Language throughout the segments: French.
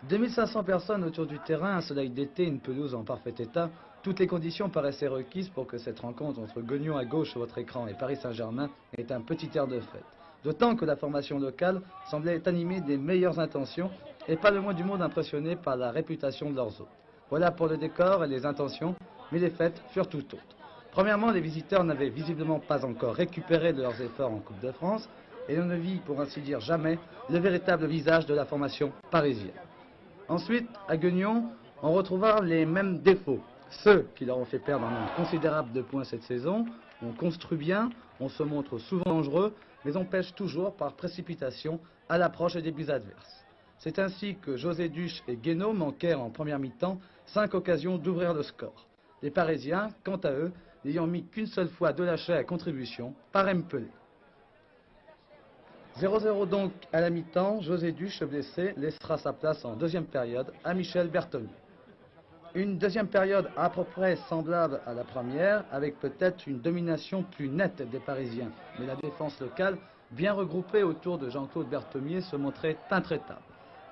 2500 personnes autour du terrain, un soleil d'été, une pelouse en parfait état, toutes les conditions paraissaient requises pour que cette rencontre entre Guignon à gauche sur votre écran et Paris Saint-Germain ait un petit air de fête. D'autant que la formation locale semblait animée des meilleures intentions et pas le moins du monde impressionné par la réputation de leurs hôtes. Voilà pour le décor et les intentions, mais les fêtes furent tout autres. Premièrement, les visiteurs n'avaient visiblement pas encore récupéré de leurs efforts en Coupe de France et l'on ne vit, pour ainsi dire, jamais le véritable visage de la formation parisienne. Ensuite, à Guignon, on retrouva les mêmes défauts. Ceux qui leur ont fait perdre un nombre considérable de points cette saison. On construit bien, on se montre souvent dangereux, mais on pêche toujours par précipitation à l'approche des buts adverses. C'est ainsi que José Duche et Guénaud manquèrent en première mi-temps 5 occasions d'ouvrir le score. Les Parisiens, quant à eux, n'ayant mis qu'une seule fois Delachey à contribution par Mpelé. 0-0 donc à la mi-temps, José Duche, blessé, laissera sa place en deuxième période à Michel Berthommier. Une deuxième période à peu près semblable à la première, avec peut-être une domination plus nette des Parisiens. Mais la défense locale, bien regroupée autour de Jean-Claude Berthommier, se montrait intraitable.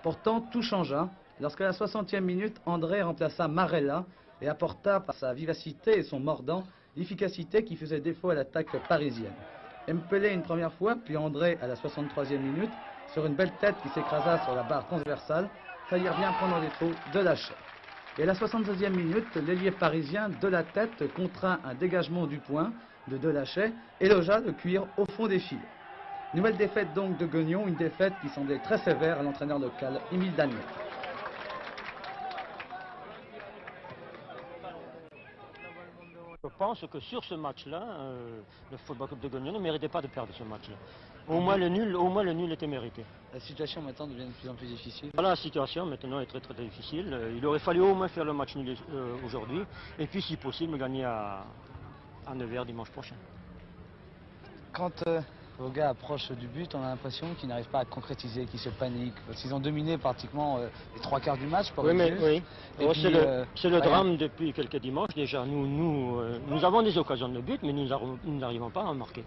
Pourtant, tout changea lorsqu'à la 60e minute, André remplaça Marella et apporta par sa vivacité et son mordant l'efficacité qui faisait défaut à l'attaque parisienne. Mpelé une première fois, puis André à la 63e minute, sur une belle tête qui s'écrasa sur la barre transversale, faillirent bien prendre les faux de Delachey. Et à la 76e minute, l'ailier parisien de la tête contraint un dégagement du point de Delachey et logea le cuir au fond des filets. Nouvelle défaite donc de Guignon, une défaite qui semblait très sévère à l'entraîneur local Émile Daniel. Je pense que sur ce match-là, le Football Club de Guignon ne méritait pas de perdre ce match-là. Au moins le nul était mérité. La situation maintenant devient de plus en plus difficile. Voilà, la situation maintenant est très très difficile. Il aurait fallu au moins faire le match nul aujourd'hui et puis si possible gagner à Nevers dimanche prochain. Quand vos gars approchent du but, on a l'impression qu'ils n'arrivent pas à concrétiser, qu'ils se paniquent. Parce qu'ils ont dominé pratiquement les 3/4 du match. Oui, mais oui. C'est le rien. drame depuis quelques dimanches. Déjà, nous avons des occasions de but, mais nous n'arrivons pas à en marquer.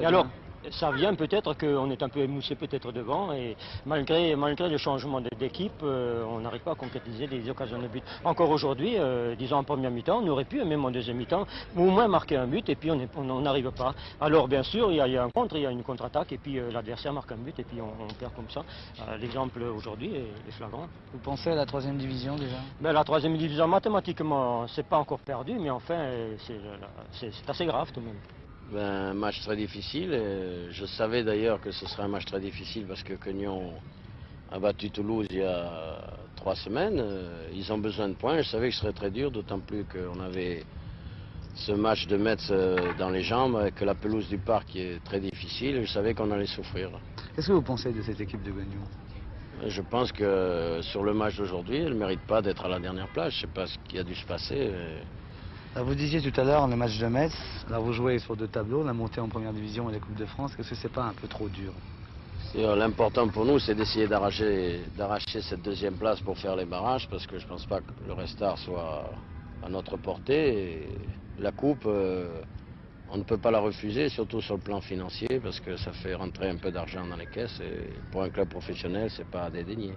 Et alors, ça vient peut-être qu'on est un peu émoussé peut-être devant et malgré le changement d'équipe, on n'arrive pas à concrétiser des occasions de but. Encore aujourd'hui, disons en première mi-temps, on aurait pu, même en deuxième mi-temps, au moins marquer un but et puis on n'arrive pas. Alors bien sûr, il y a un contre, il y a une contre-attaque et puis l'adversaire marque un but et puis on perd comme ça. L'exemple aujourd'hui est flagrant. Vous pensez à la 3e division déjà? Ben, la 3e division, mathématiquement, c'est pas encore perdu, mais enfin, c'est assez grave tout de même. Ben, un match très difficile. Je savais d'ailleurs que ce serait un match très difficile parce que Guignon a battu Toulouse il y a 3 semaines. Ils ont besoin de points. Je savais que ce serait très dur, d'autant plus qu'on avait ce match de Metz dans les jambes avec la pelouse du parc qui est très difficile. Je savais qu'on allait souffrir. Qu'est-ce que vous pensez de cette équipe de Guignon? Je pense que sur le match d'aujourd'hui, elle ne mérite pas d'être à la dernière place. Je ne sais pas ce qui a dû se passer. Vous disiez tout à l'heure le match de Metz, là vous jouez sur 2 tableaux, la montée en première division et la Coupe de France, est-ce que c'est pas un peu trop dur? L'important pour nous, c'est d'essayer d'arracher cette 2e place pour faire les barrages, parce que je ne pense pas que le Restart soit à notre portée. Et la Coupe, on ne peut pas la refuser, surtout sur le plan financier, parce que ça fait rentrer un peu d'argent dans les caisses, et pour un club professionnel, c'est pas à dédaigner.